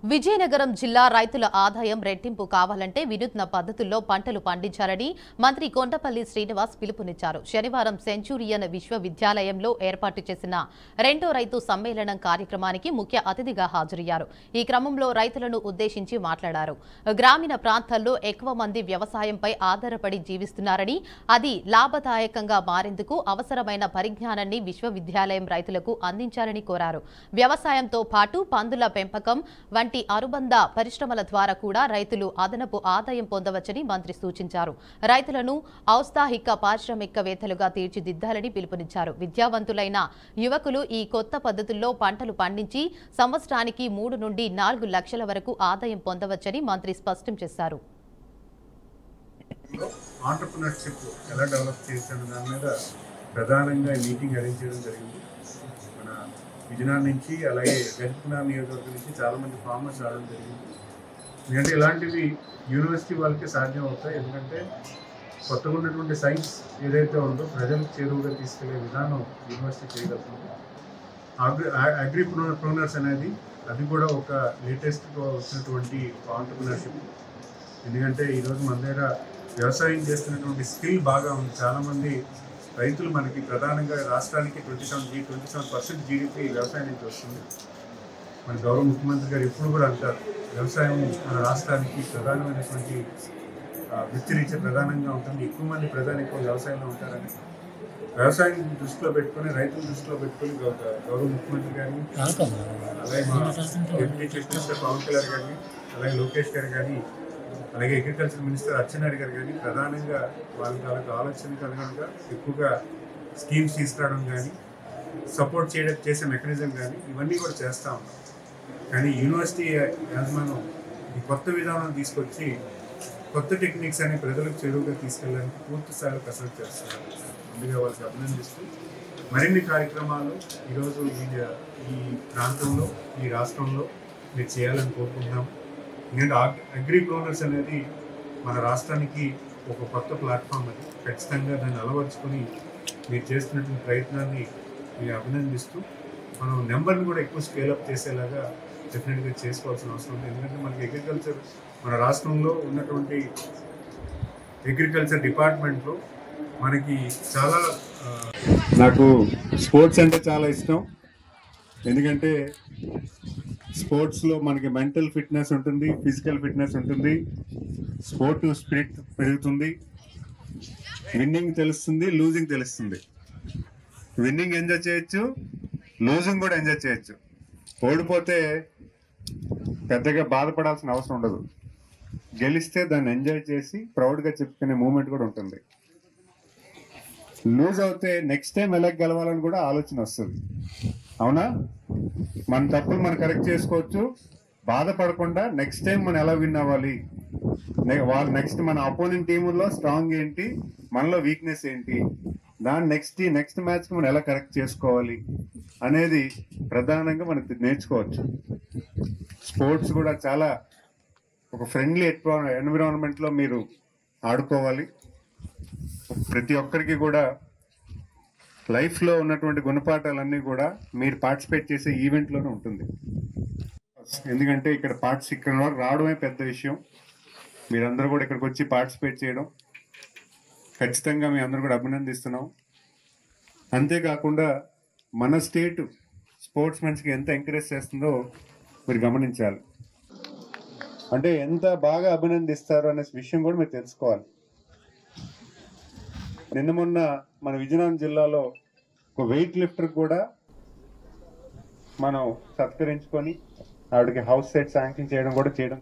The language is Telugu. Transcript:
విజయనగరం జిల్లా రైతుల ఆదాయం రెట్టింపు కావాలంటే వినూత్న పద్ధతుల్లో పంటలు పండించాలని మంత్రి కొండపల్లి శ్రీనివాస్ పిలుపునిచ్చారు. శనివారం సెంచూరియన్ విశ్వవిద్యాలయంలో ఏర్పాటు చేసిన రెండో రైతు సమ్మేళనం కార్యక్రమానికి ముఖ్య అతిథిగా హాజరయ్యారు. ఈ క్రమంలో రైతులను ఉద్దేశించి మాట్లాడారు. గ్రామీణ ప్రాంతాల్లో ఎక్కువ మంది వ్యవసాయంపై ఆధారపడి జీవిస్తున్నారని, అది లాభదాయకంగా మారేందుకు అవసరమైన పరిజ్ఞానాన్ని విశ్వవిద్యాలయం రైతులకు అందించాలని కోరారు. వ్యవసాయంతో పాటు పందుల పెంపకం వంటి అనుబంధ పరిశ్రమల ద్వారా కూడా రైతులు అదనపు ఆదాయం పొందవచ్చని మంత్రి సూచించారు. రైతులను ఔత్సాహిక పారిశ్రామికవేత్తలుగా తీర్చిదిద్దాలని పిలుపునిచ్చారు. విద్యావంతులైన యువకులు ఈ కొత్త పద్ధతుల్లో పంటలు పండించి సంవత్సరానికి 3 నుండి 4 లక్షల వరకు ఆదాయం పొందవచ్చని మంత్రి స్పష్టం చేశారు. ఆంటర్‌ప్రెన్యూర్‌షిప్ ఎలా డెవలప్ చేయాలనే దాని మీద ప్రధానంగా మీటింగ్ అరేంజ్ చేయడం జరిగింది. మన విజయనగరం నుంచి అలాగే గజపతినగరం నియోజకవర్గం నుంచి చాలామంది ఫార్మర్స్ రావడం జరిగింది. ఎందుకంటే ఇలాంటివి యూనివర్సిటీ వాళ్ళకి సాధ్యం అవుతాయి. ఎందుకంటే కొత్తగా ఉన్నటువంటి సైన్స్ ఏదైతే ఉందో ప్రజలకు చేరువుగా తీసుకెళ్లే విధానం యూనివర్సిటీ చేయగలుగుతుంది. అగ్రిప్రెన్యూర్స్ అనేది అది కూడా ఒక లేటెస్ట్గా వచ్చినటువంటి ఆంటర్‌ప్రెన్యూర్‌షిప్. ఎందుకంటే ఈరోజు మన దగ్గర వ్యవసాయం చేస్తున్నటువంటి స్కిల్ బాగా ఉంది. చాలామంది రైతులు మనకి ప్రధానంగా రాష్ట్రానికి 27% జీడీపీ వ్యవసాయం నుంచి వస్తుంది. మన గౌరవ ముఖ్యమంత్రి గారు ఎప్పుడు కూడా అంటారు, వ్యవసాయం మన రాష్ట్రానికి ప్రధానమైనటువంటి వృత్తిరీత్యా ప్రధానంగా ఉంటుంది. ఎక్కువ మంది ఎక్కువ వ్యవసాయంలో ఉంటారని వ్యవసాయం దృష్టిలో పెట్టుకొని, రైతుల దృష్టిలో పెట్టుకొని గౌరవ ముఖ్యమంత్రి గారిని, అలాగే మా deputy chief minister Pawan Kalyan గారిని, అలాగే లోకేష్ గారు కానీ, అలాగే అగ్రికల్చర్ మినిస్టర్ అచ్చెన్నాయుడు గారు కానీ ప్రధానంగా వాళ్ళకి ఆలోచనకు అనుగుణంగా ఎక్కువగా స్కీమ్స్ తీసుకురావడం కానీ, సపోర్ట్ చేసే మెకానిజం కానీ ఇవన్నీ కూడా చేస్తూ ఉన్నాం. కానీ యూనివర్సిటీ యాజమాన్యం ఈ కొత్త విధానం తీసుకొచ్చి కొత్త టెక్నిక్స్ అని ప్రజలకు చేరువుగా తీసుకెళ్ళడానికి పూర్తి స్థాయిలో కసరత్తు చేస్తున్నారు. ముందుగా వాళ్ళకి అభినందిస్తూ మరిన్ని కార్యక్రమాలు ఈరోజు ఈ ప్రాంతంలో, ఈ రాష్ట్రంలో మీరు చేయాలని కోరుకుంటున్నాము. ఎందుకంటే అగ్రిప్రెన్యూర్స్ అనేది మన రాష్ట్రానికి ఒక కొత్త ప్లాట్ఫామ్. అది ఖచ్చితంగా దాన్ని అలవర్చుకొని మీరు చేస్తున్నటువంటి ప్రయత్నాన్ని మీరు అభినందిస్తూ మనం నెంబర్ని కూడా ఎక్కువ స్కేలప్ చేసేలాగా డెఫినెట్గా చేసుకోవాల్సిన అవసరం ఉంది. ఎందుకంటే మనకి అగ్రికల్చర్ మన రాష్ట్రంలో ఉన్నటువంటి అగ్రికల్చర్ డిపార్ట్మెంట్లో మనకి చాలా నాకు స్పోర్ట్స్ అంటే చాలా ఇష్టం. ఎందుకంటే స్పోర్ట్స్లో మనకి మెంటల్ ఫిట్నెస్ ఉంటుంది, ఫిజికల్ ఫిట్నెస్ ఉంటుంది, స్పోర్టివ్ స్పిరిట్ పెరుగుతుంది, విన్నింగ్ తెలుస్తుంది, లూజింగ్ తెలుస్తుంది. విన్నింగ్ ఎంజాయ్ చేయొచ్చు, లూజింగ్ కూడా ఎంజాయ్ చేయొచ్చు. ఓడిపోతే పెద్దగా బాధపడాల్సిన అవసరం ఉండదు. గెలిస్తే దాన్ని ఎంజాయ్ చేసి ప్రౌడ్గా చెప్పుకునే మూమెంట్ కూడా ఉంటుంది. లూజ్ అవుతే నెక్స్ట్ టైం ఎలా గెలవాలని కూడా ఆలోచన వస్తుంది. అవునా? మన తప్పులు మనం కరెక్ట్ చేసుకోవచ్చు. బాధపడకుండా నెక్స్ట్ టైం మనం ఎలా విన్ అవ్వాలి, వాళ్ళు నెక్స్ట్ మన అపోనెంట్ టీముల్లో స్ట్రాంగ్ ఏంటి, మనలో వీక్నెస్ ఏంటి, దాన్ని నెక్స్ట్ మ్యాచ్కి మనం ఎలా కరెక్ట్ చేసుకోవాలి అనేది ప్రధానంగా మనకి నేర్చుకోవచ్చు. స్పోర్ట్స్ కూడా చాలా ఒక ఫ్రెండ్లీ ఎన్విరాన్మెంట్లో మీరు ఆడుకోవాలి. ప్రతి ఒక్కరికి కూడా లైఫ్లో ఉన్నటువంటి గుణపాఠాలన్నీ కూడా మీరు పార్టిసిపేట్ చేసే ఈవెంట్లోనే ఉంటుంది. ఎందుకంటే ఇక్కడ వరకు రావడమే పెద్ద విషయం. మీరందరూ కూడా ఇక్కడికి వచ్చి పార్టిసిపేట్ చేయడం ఖచ్చితంగా మీ అందరూ కూడా అభినందిస్తున్నాం. అంతేకాకుండా మన స్టేట్ స్పోర్ట్స్ మెన్స్కి ఎంత ఎంకరేజ్ చేస్తుందో మీరు గమనించాలి. అంటే ఎంత బాగా అభినందిస్తారు అనే విషయం కూడా మీరు తెలుసుకోవాలి. నిన్న మొన్న మన విజయనగరం జిల్లాలో ఒక వెయిట్ లిఫ్టర్ కూడా మనం సత్కరించుకొని ఆవిడకి హౌస్ సెట్ శాంక్షన్ చేయడం